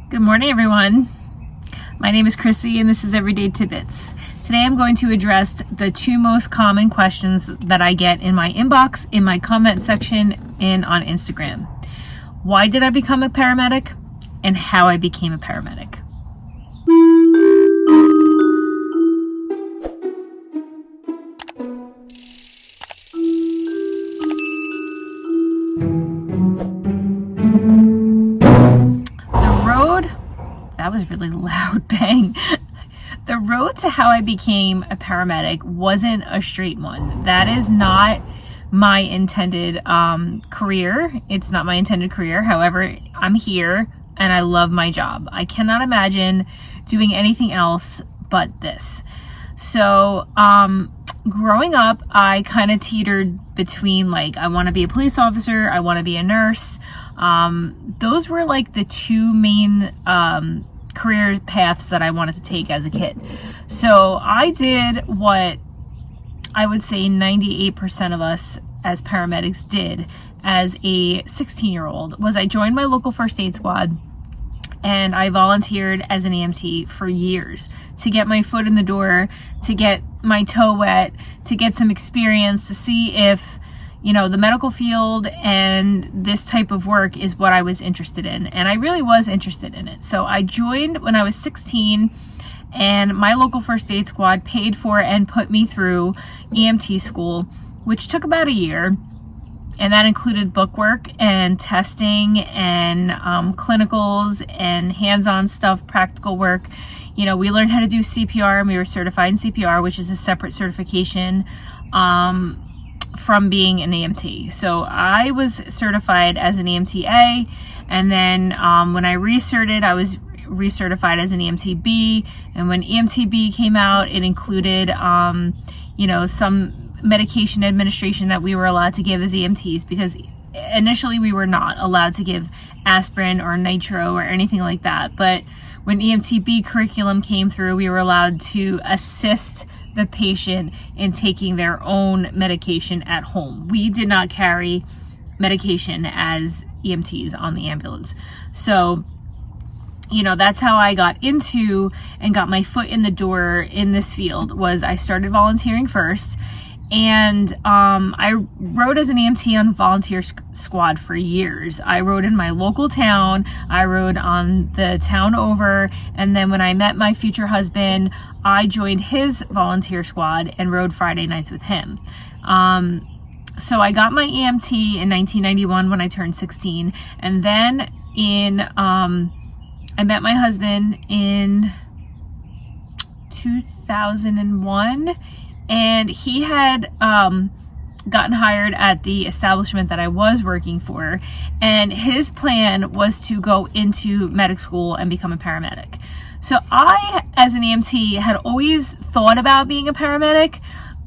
Good morning, everyone. My name is Chrissy and this is Everyday Tidbits. Today I'm going to address the two most common questions that I get in my inbox, in my comment section, and on Instagram. Why did I become a paramedic? And how I became a paramedic. That was really loud bang. The road to how I became a paramedic wasn't a straight one. That is not my intended career. It's not my intended career. However, I'm here and I love my job. I cannot imagine doing anything else but this. So, growing up, I kind of teetered between I want to be a police officer, I want to be a nurse. Those were the two main career paths that I wanted to take as a kid. So I did what I would say 98% of us as paramedics did as a 16-year-old, was I joined my local first aid squad and I volunteered as an EMT for years to get my foot in the door, to get my toe wet, to get some experience, to see if the medical field and this type of work is what I was interested in. And I really was interested in it. So I joined when I was 16 and my local first aid squad paid for and put me through EMT school, which took about a year. And that included bookwork and testing and clinicals and hands-on stuff, practical work. We learned how to do CPR and we were certified in CPR, which is a separate certification from being an EMT. So I was certified as an EMTA, and then when I recerted, I was recertified as an EMTB. And when EMTB came out, it included some medication administration that we were allowed to give as EMTs, because initially we were not allowed to give aspirin or nitro or anything like that. But when EMTB curriculum came through, we were allowed to assist the patient in taking their own medication at home. We did not carry medication as EMTs on the ambulance. So, that's how I got into and got my foot in the door in this field. Was I started volunteering first, and I rode as an EMT on volunteer squad for years. I rode in my local town, I rode on the town over, and then when I met my future husband, I joined his volunteer squad and rode Friday nights with him. So I got my EMT in 1991 when I turned 16, and then I met my husband in 2001, and he had gotten hired at the establishment that I was working for, and his plan was to go into medic school and become a paramedic. So I, as an EMT, had always thought about being a paramedic,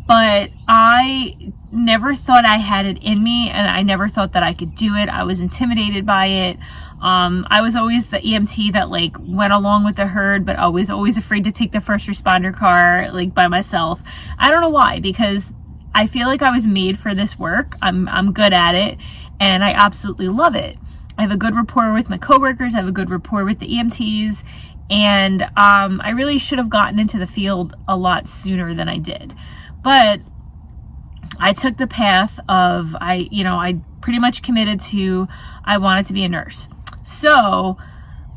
but I never thought I had it in me, and I never thought that I could do it. I was intimidated by it. I was always the EMT that went along with the herd, but always afraid to take the first responder car by myself. I don't know why, because I feel like I was made for this work. I'm good at it, and I absolutely love it. I have a good rapport with my coworkers. I have a good rapport with the EMTs, and I really should have gotten into the field a lot sooner than I did. But I took the path of I pretty much committed to I wanted to be a nurse. So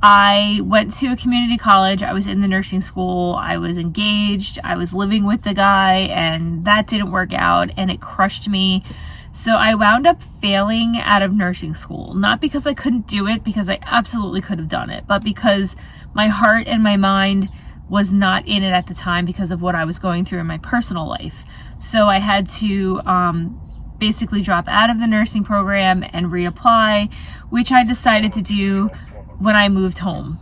I went to a community college. I was in the nursing school. I was engaged. I was living with the guy, and that didn't work out, and it crushed me. So I wound up failing out of nursing school, not because I couldn't do it, because I absolutely could have done it, but because my heart and my mind was not in it at the time because of what I was going through in my personal life. So I had to basically drop out of the nursing program and reapply, which I decided to do when I moved home,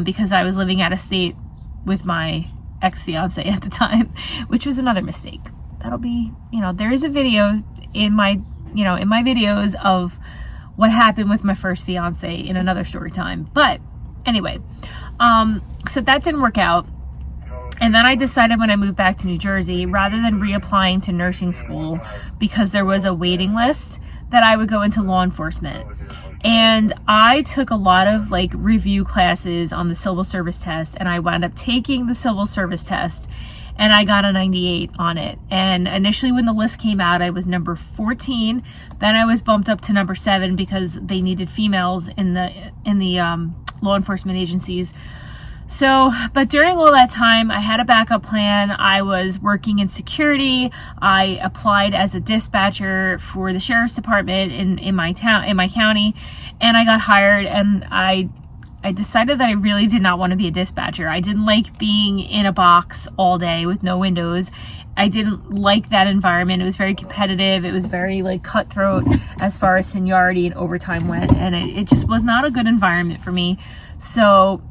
because I was living out of state with my ex-fiance at the time, which was another mistake. That'll be, there is a video in my videos of what happened with my first fiance in another story time. But anyway, so that didn't work out. And then I decided when I moved back to New Jersey, rather than reapplying to nursing school because there was a waiting list, that I would go into law enforcement. And I took a lot of like review classes on the civil service test, and I wound up taking the civil service test, and I got a 98 on it. And initially when the list came out, I was number 14. Then I was bumped up to number 7 because they needed females in the law enforcement agencies. So, but during all that time, I had a backup plan. I was working in security. I applied as a dispatcher for the sheriff's department in my county, and I got hired. And I decided that I really did not want to be a dispatcher. I didn't like being in a box all day with no windows. I didn't like that environment. It was very competitive. It was very like cutthroat as far as seniority and overtime went, and it just was not a good environment for me. So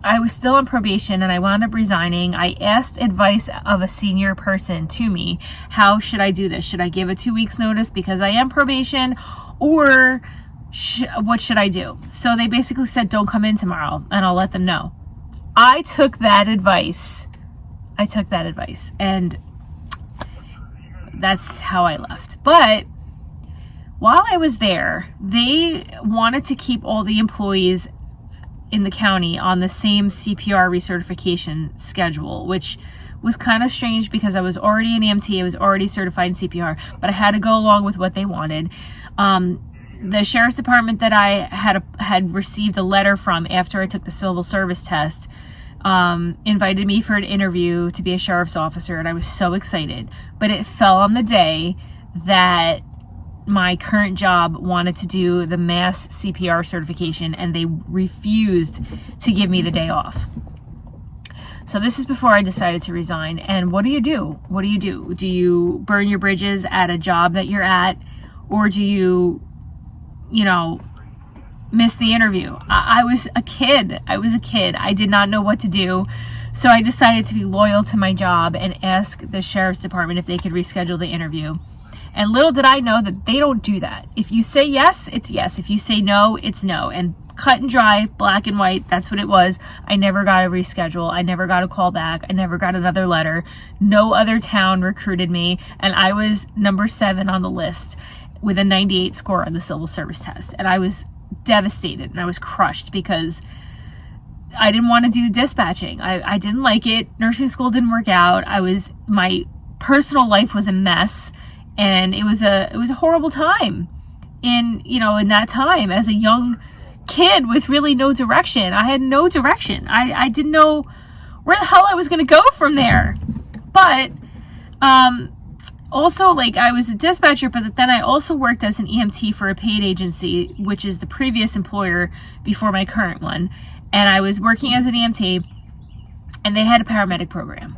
I was still on probation, and I wound up resigning. I asked advice of a senior person to me. How should I do this? Should I give a 2 weeks notice because I am probation, or what should I do? So they basically said, don't come in tomorrow, and I'll let them know. I took that advice, and that's how I left. But while I was there, they wanted to keep all the employees in the county on the same CPR recertification schedule, which was kind of strange because I was already an EMT, I was already certified in CPR, but I had to go along with what they wanted. The sheriff's department that I had received a letter from after I took the civil service test invited me for an interview to be a sheriff's officer, and I was so excited. But it fell on the day that my current job wanted to do the mass CPR certification, and they refused to give me the day off. So this is before I decided to resign. And what do you do? Do you burn your bridges at a job that you're at, or do you miss the interview? I was a kid. I did not know what to do. So I decided to be loyal to my job and ask the sheriff's department if they could reschedule the interview. And little did I know that they don't do that. If you say yes, it's yes. If you say no, it's no. And cut and dry, black and white, that's what it was. I never got a reschedule. I never got a call back. I never got another letter. No other town recruited me. And I was number 7 on the list with a 98 score on the civil service test. And I was devastated, and I was crushed because I didn't want to do dispatching. I didn't like it. Nursing school didn't work out. My personal life was a mess. And it was a horrible time in that time as a young kid with really no direction. I had no direction. I didn't know where the hell I was going to go from there. But also, like, I was a dispatcher, but then I also worked as an EMT for a paid agency, which is the previous employer before my current one. And I was working as an EMT, and they had a paramedic program.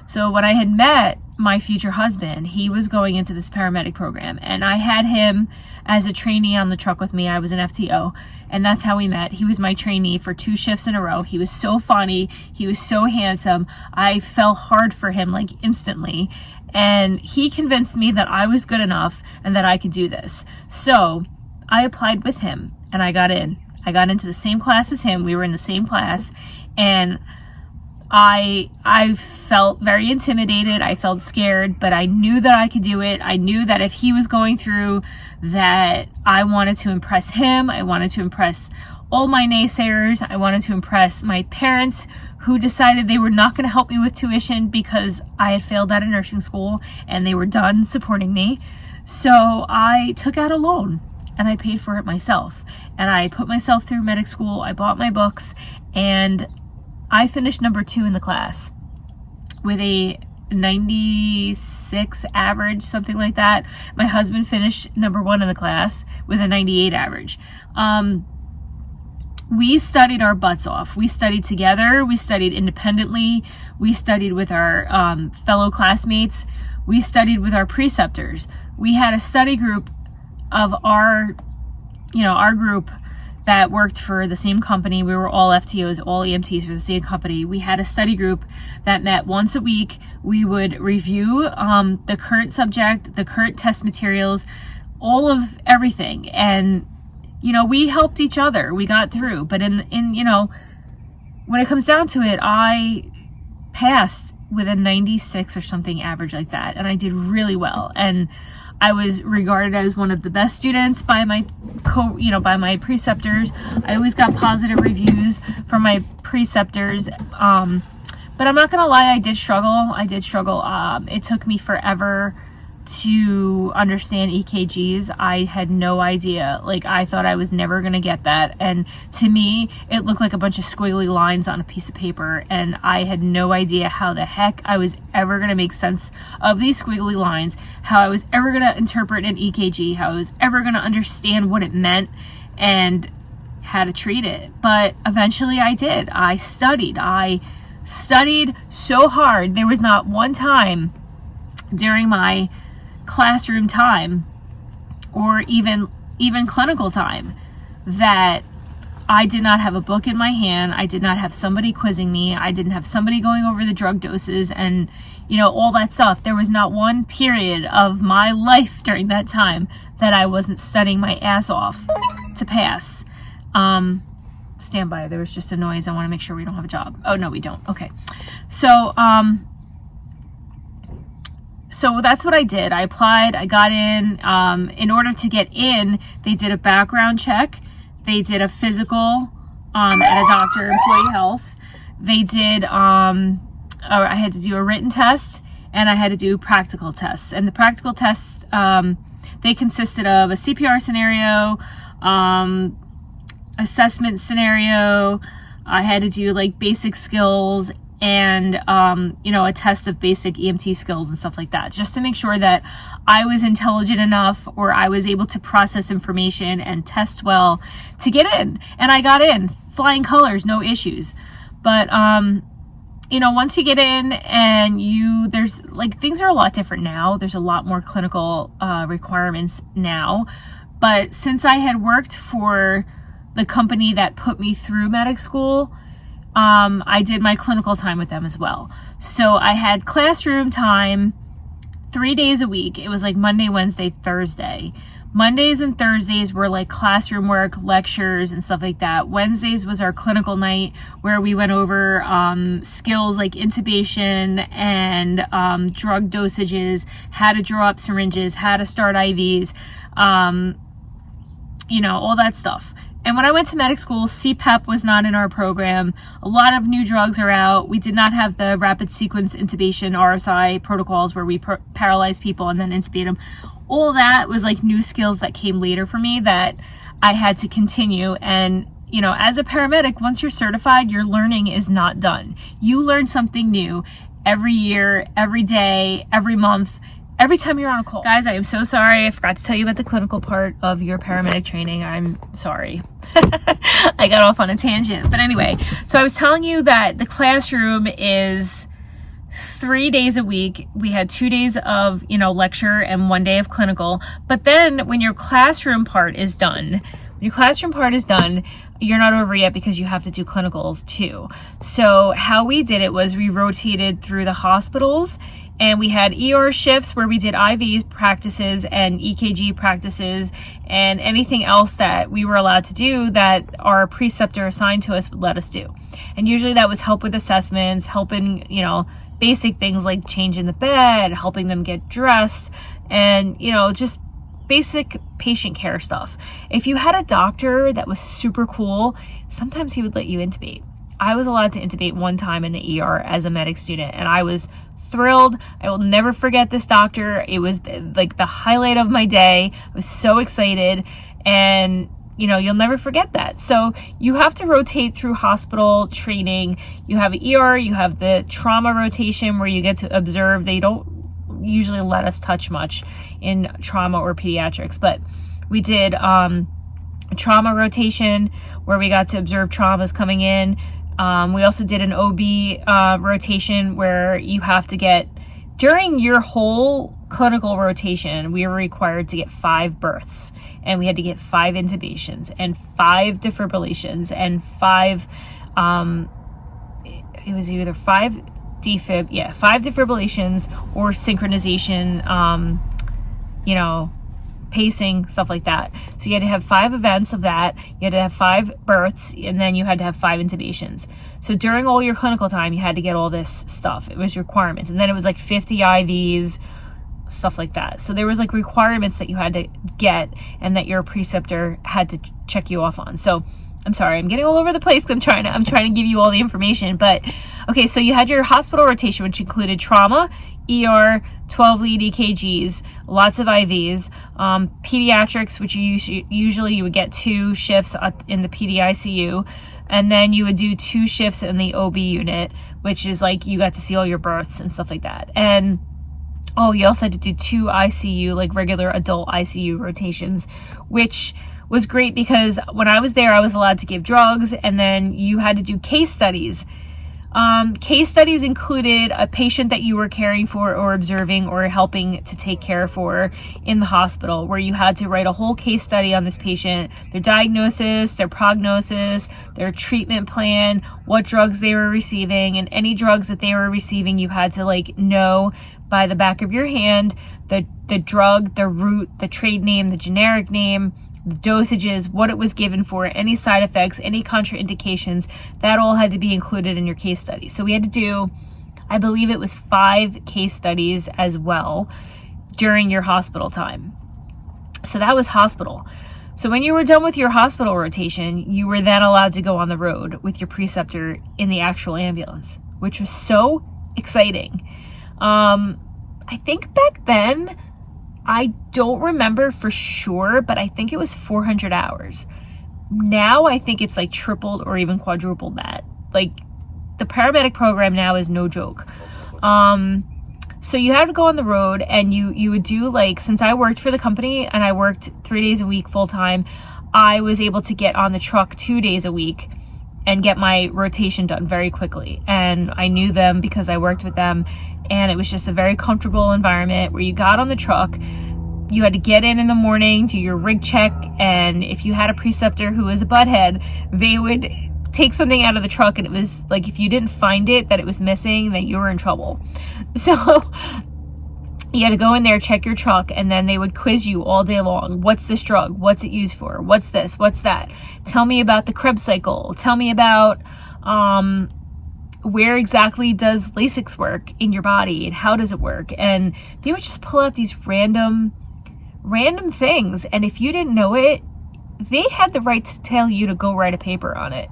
So when I had met my future husband, he was going into this paramedic program, and I had him as a trainee on the truck with me. I was an FTO, and that's how we met. He was my trainee for 2 shifts in a row. He was so funny. He was so handsome. I fell hard for him like instantly, and he convinced me that I was good enough and that I could do this. So I applied with him, and I got in. I got into the same class as him. We were in the same class, and I felt very intimidated. I felt scared, but I knew that I could do it. I knew that if he was going through that, I wanted to impress him. I wanted to impress all my naysayers. I wanted to impress my parents, who decided they were not going to help me with tuition because I had failed out of nursing school and they were done supporting me. So I took out a loan and I paid for it myself. And I put myself through medic school. I bought my books, and I finished number 2 in the class with a 96 average, something like that. My husband finished number 1 in the class with a 98 average. We studied our butts off. We studied together. We studied independently. We studied with our fellow classmates. We studied with our preceptors. We had a study group of our group that worked for the same company. We were all FTOs, all EMTs for the same company. We had a study group that met once a week. We would review the current subject, the current test materials, all of everything. And, we helped each other. We got through. But when it comes down to it, I passed with a 96 or something average like that. And I did really well. And I was regarded as one of the best students by my by my preceptors. I always got positive reviews from my preceptors. But I'm not gonna lie, I did struggle. It took me forever to understand EKGs. I had no idea. Like, I thought I was never gonna get that, and to me it looked like a bunch of squiggly lines on a piece of paper, and I had no idea how the heck I was ever gonna make sense of these squiggly lines, how I was ever gonna interpret an EKG, how I was ever gonna understand what it meant and how to treat it. But eventually I did. I studied so hard. There was not one time during my classroom time or even clinical time that I did not have a book in my hand. I did not have somebody quizzing me. I didn't have somebody going over the drug doses and all that stuff. There was not one period of my life during that time that I wasn't studying my ass off to pass. Stand by. There was just a noise. I want to make sure we don't have a job. Oh, no, we don't. Okay. So that's what I did. I applied. I got in. In order to get in, they did a background check. They did a physical at a doctor, employee health. They did, I had to do a written test, and I had to do practical tests. And the practical tests, they consisted of a CPR scenario, assessment scenario. I had to do like basic skills and a test of basic EMT skills and stuff like that, just to make sure that I was intelligent enough, or I was able to process information and test well to get in. And I got in, flying colors, no issues. But once you get in and there's like, things are a lot different now. There's a lot more clinical requirements now. But since I had worked for the company that put me through medic school, I did my clinical time with them as well. So I had classroom time 3 days a week. It was like Monday, Wednesday, Thursday. Mondays and Thursdays were like classroom work, lectures, and stuff like that. Wednesdays was our clinical night, where we went over skills like intubation and drug dosages, how to draw up syringes, how to start IVs, all that stuff. And when I went to medic school, CPEP was not in our program. A lot of new drugs are out. We did not have the rapid sequence intubation, RSI protocols, where we paralyze people and then intubate them. All that was like new skills that came later for me that I had to continue. And, as a paramedic, once you're certified, your learning is not done. You learn something new every year, every day, every month, every time you're on a call. Guys, I am so sorry. I forgot to tell you about the clinical part of your paramedic training. I'm sorry. I got off on a tangent. But anyway, so I was telling you that the classroom is 3 days a week. We had 2 days of, lecture and 1 day of clinical. But then when your classroom part is done, you're not over yet, because you have to do clinicals too. So how we did it was we rotated through the hospitals, and we had ER shifts where we did IVs practices and EKG practices and anything else that we were allowed to do that our preceptor assigned to us would let us do. And usually that was help with assessments, helping, basic things like changing the bed, helping them get dressed, and, just basic patient care stuff. If you had a doctor that was super cool, sometimes he would let you intubate. I was allowed to intubate one time in the ER as a medic student, and I was thrilled. I will never forget this doctor. It was like the highlight of my day. I was so excited, and you'll never forget that. So you have to rotate through hospital training. You have ER, you have the trauma rotation where you get to observe. They don't usually let us touch much in trauma or pediatrics, but we did a trauma rotation where we got to observe traumas coming in. We also did an OB rotation where you have to get, during your whole clinical rotation, we were required to get 5 births, and we had to get 5 intubations and 5 defibrillations and 5, it was either 5 defibrillations or synchronization, pacing, stuff like that. So you had to have 5 events of that. You had to have 5 births, and then you had to have 5 intubations. So during all your clinical time, you had to get all this stuff. It was requirements. And then it was like 50 IVs, stuff like that. So there was like requirements that you had to get and that your preceptor had to check you off on. So I'm sorry, I'm getting all over the place because I'm trying to give you all the information. But okay, so you had your hospital rotation, which included trauma, ER, 12 lead EKGs, lots of IVs, pediatrics, which usually you would get 2 shifts in the PD ICU, and then you would do 2 shifts in the OB unit, which is like you got to see all your births and stuff like that. And you also had to do 2 ICU, like regular adult ICU rotations, which was great because when I was there, I was allowed to give drugs, and then you had to do case studies. Case studies included a patient that you were caring for or observing or helping to take care for in the hospital, where you had to write a whole case study on this patient, their diagnosis, their prognosis, their treatment plan, what drugs they were receiving, and any drugs that they were receiving, you had to like know by the back of your hand, the drug, the route, the trade name, the generic name, the dosages, what it was given for, any side effects, any contraindications. That all had to be included in your case study. So we had to do, I believe it was 5 case studies as well during your hospital time. So that was hospital. So when you were done with your hospital rotation, you were then allowed to go on the road with your preceptor in the actual ambulance, which was so exciting. I think back then, I don't remember for sure, but I think it was 400 hours. Now I think it's like tripled or even quadrupled that. Like the paramedic program now is no joke. So you had to go on the road, and you would do like, since I worked for the company and I worked 3 days a week full time, I was able to get on the truck 2 days a week and get my rotation done very quickly. And I knew them because I worked with them, and it was just a very comfortable environment where you got on the truck, you had to get in the morning, do your rig check, and if you had a preceptor who was a butthead, they would take something out of the truck, and it was like, if you didn't find it, that it was missing, then you were in trouble. So you had to go in there, check your truck, and then they would quiz you all day long. What's this drug? What's it used for? What's this? What's that? Tell me about the Krebs cycle. Tell me about where exactly does Lasix work in your body, and how does it work? And they would just pull out these random things, and if you didn't know it, they had the right to tell you to go write a paper on it.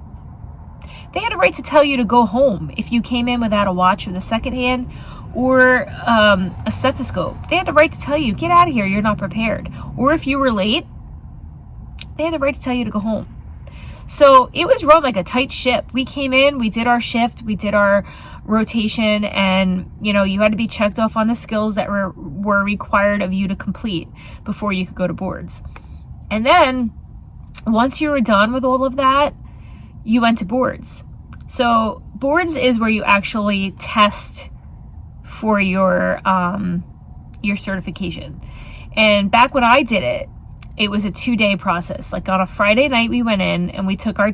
They had a right to tell you to go home if you came in without a watch with a second hand or a stethoscope. They had the right to tell you, get out of here, you're not prepared. Or if you were late, they had the right to tell you to go home. So it was run like a tight ship. We came in, we did our shift, we did our rotation, and you had to be checked off on the skills that were required of you to complete before you could go to boards. And then once you were done with all of that, you went to boards. So boards is where you actually test for your certification. And back when I did it, it was a 2-day process. Like on a Friday night, we went in and we took our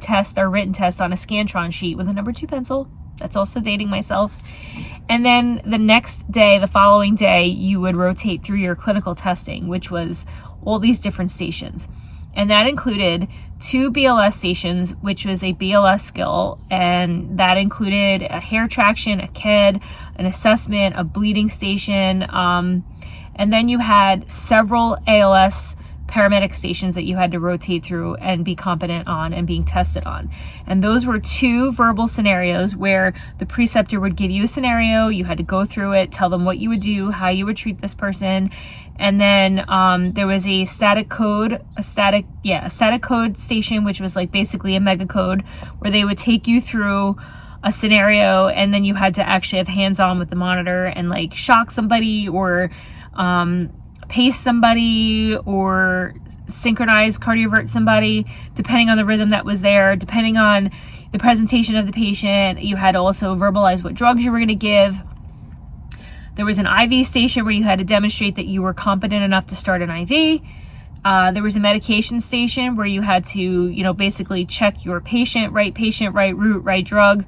written test on a Scantron sheet with a number 2 pencil. That's also dating myself. And then the next day, the following day, you would rotate through your clinical testing, which was all these different stations. And that included 2 BLS stations, which was a BLS skill, and that included a hair traction, a KED, an assessment, a bleeding station, and then you had several ALS paramedic stations that you had to rotate through and be competent on and being tested on. And those were 2 verbal scenarios where the preceptor would give you a scenario, you had to go through it, tell them what you would do, how you would treat this person, and then there was a static code station, which was like basically a mega code where they would take you through a scenario, and then you had to actually have hands-on with the monitor and like shock somebody or pace somebody or synchronize cardiovert somebody, depending on the rhythm that was there, depending on the presentation of the patient. You had to also verbalize what drugs you were going to give. There was an IV station where you had to demonstrate that you were competent enough to start an IV. There was a medication station where you had to, basically check your patient, right route, right drug,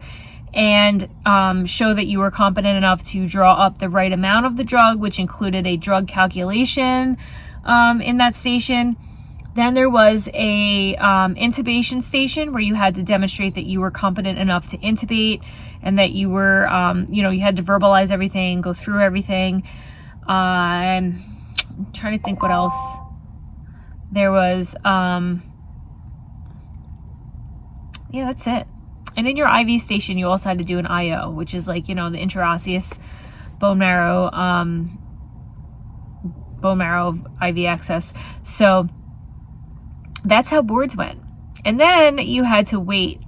and show that you were competent enough to draw up the right amount of the drug, which included a drug calculation in that station. Then there was a intubation station where you had to demonstrate that you were competent enough to intubate and that you were, you had to verbalize everything, go through everything. I'm trying to think what else there was. Yeah, that's it. And in your IV station, you also had to do an IO, which is like, the intraosseous bone marrow IV access. So that's how boards went. And then you had to wait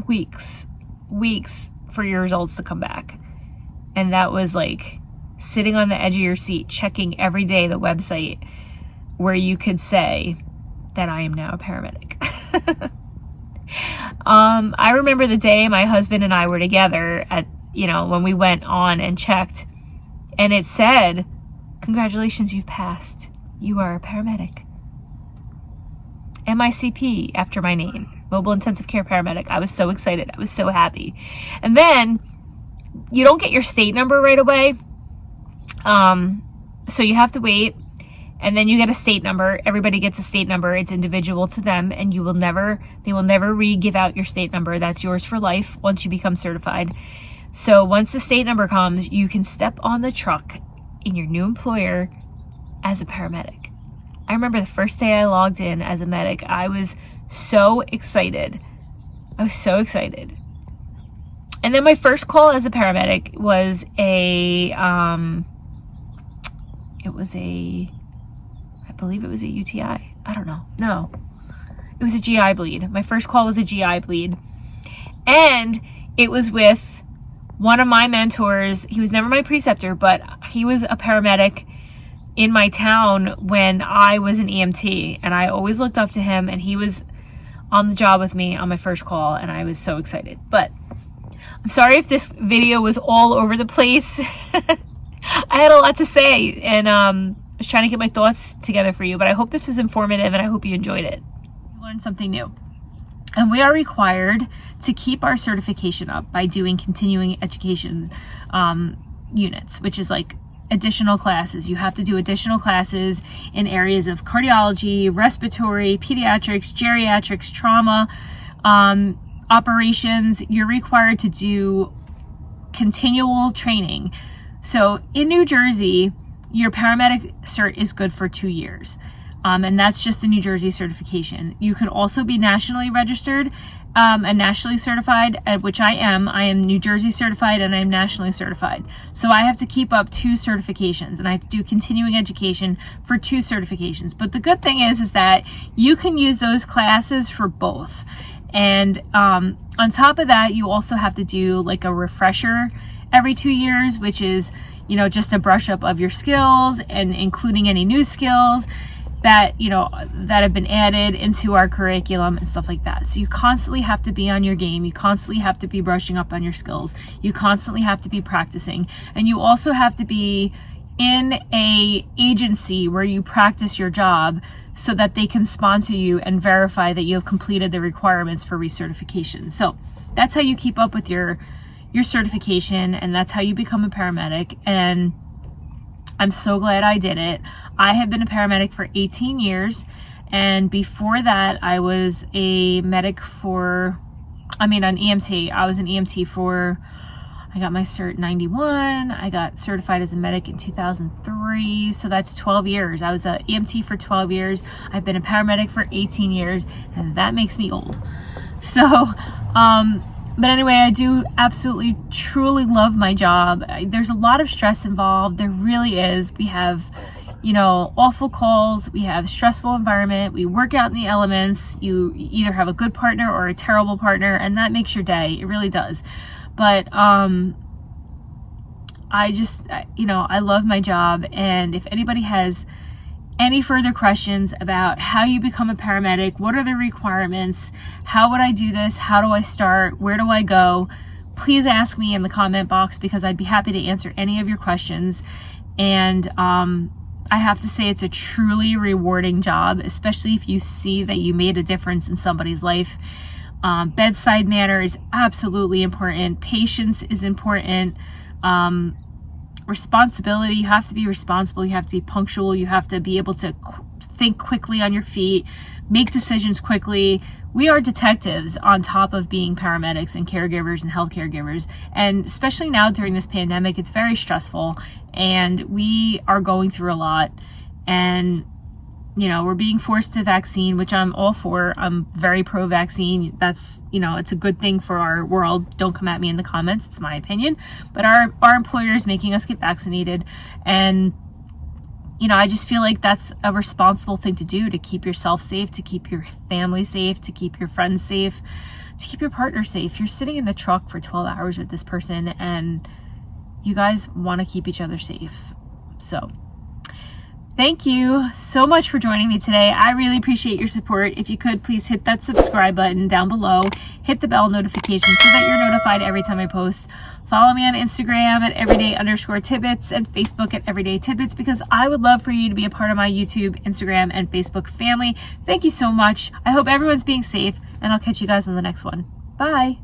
weeks for your results to come back. And that was like sitting on the edge of your seat, checking every day the website where you could say that I am now a paramedic. I remember the day my husband and I were together at, when we went on and checked, and it said, "Congratulations, you've passed. You are a paramedic." MICP after my name, Mobile Intensive Care Paramedic. I was so excited. I was so happy. And then you don't get your state number right away. So you have to wait. And then you get a state number. Everybody gets a state number. It's individual to them, and they will never re-give out your state number. That's yours for life once you become certified. So once the state number comes, you can step on the truck in your new employer as a paramedic. I remember the first day I logged in as a medic, I was so excited. And then my first call as a paramedic was I believe it was a UTI. I don't know. No, it was a GI bleed. My first call was a GI bleed. And it was with one of my mentors. He was never my preceptor, but he was a paramedic in my town when I was an EMT. And I always looked up to him, and he was on the job with me on my first call, and I was so excited. But I'm sorry if this video was all over the place. I had a lot to say, and I was trying to get my thoughts together for you, but I hope this was informative, and I hope you enjoyed it. You learned something new. And we are required to keep our certification up by doing continuing education units, which is like additional classes. You have to do additional classes in areas of cardiology, respiratory, pediatrics, geriatrics, trauma, operations. You're required to do continual training. So in New Jersey, your paramedic cert is good for 2 years. And that's just the New Jersey certification. You can also be nationally registered and nationally certified, which I am. I am New Jersey certified and I'm nationally certified. So I have to keep up 2 certifications, and I have to do continuing education for 2 certifications. But the good thing is that you can use those classes for both. And on top of that, you also have to do like a refresher every 2 years, which is, just a brush up of your skills and including any new skills that have been added into our curriculum and stuff like that. So you constantly have to be on your game. You constantly have to be brushing up on your skills. You constantly have to be practicing. And you also have to be in a agency where you practice your job so that they can sponsor you and verify that you have completed the requirements for recertification. So that's how you keep up with your certification, and that's how you become a paramedic. And I'm so glad I did it. I have been a paramedic for 18 years, and before that I was a medic an EMT. I was an EMT I got my cert in 91. I got certified as a medic in 2003. So that's 12 years. I was an EMT for 12 years. I've been a paramedic for 18 years, and that makes me old. So, but anyway, I do absolutely, truly love my job. There's a lot of stress involved. There really is. We have, awful calls. We have stressful environment. We work out in the elements. You either have a good partner or a terrible partner, and that makes your day. It really does. But I love my job. And if anybody has any further questions about how you become a paramedic, what are the requirements, how would I do this, how do I start, where do I go, please ask me in the comment box, because I'd be happy to answer any of your questions. And I have to say, it's a truly rewarding job, especially if you see that you made a difference in somebody's life. Bedside manner is absolutely important. Patience is important. Responsibility, you have to be responsible, you have to be punctual, you have to be able to think quickly on your feet, make decisions quickly. We are detectives on top of being paramedics and caregivers and health caregivers. And especially now during this pandemic, it's very stressful and we are going through a lot. And, you know, we're being forced to vaccine, which I'm all for. I'm very pro-vaccine. That's, you know, it's a good thing for our world. Don't come at me in the comments. It's my opinion. But our employer is making us get vaccinated. And you know, I just feel like that's a responsible thing to do, to keep yourself safe, to keep your family safe, to keep your friends safe, to keep your partner safe. You're sitting in the truck for 12 hours with this person and you guys want to keep each other safe. So thank you so much for joining me today. I really appreciate your support. If you could, please hit that subscribe button down below. Hit the bell notification so that you're notified every time I post. Follow me on Instagram at everyday_tidbits and Facebook at everydaytidbits, because I would love for you to be a part of my YouTube, Instagram, and Facebook family. Thank you so much. I hope everyone's being safe, and I'll catch you guys on the next one. Bye.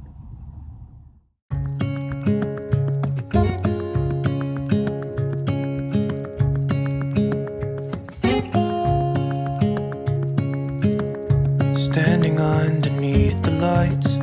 Standing underneath the lights,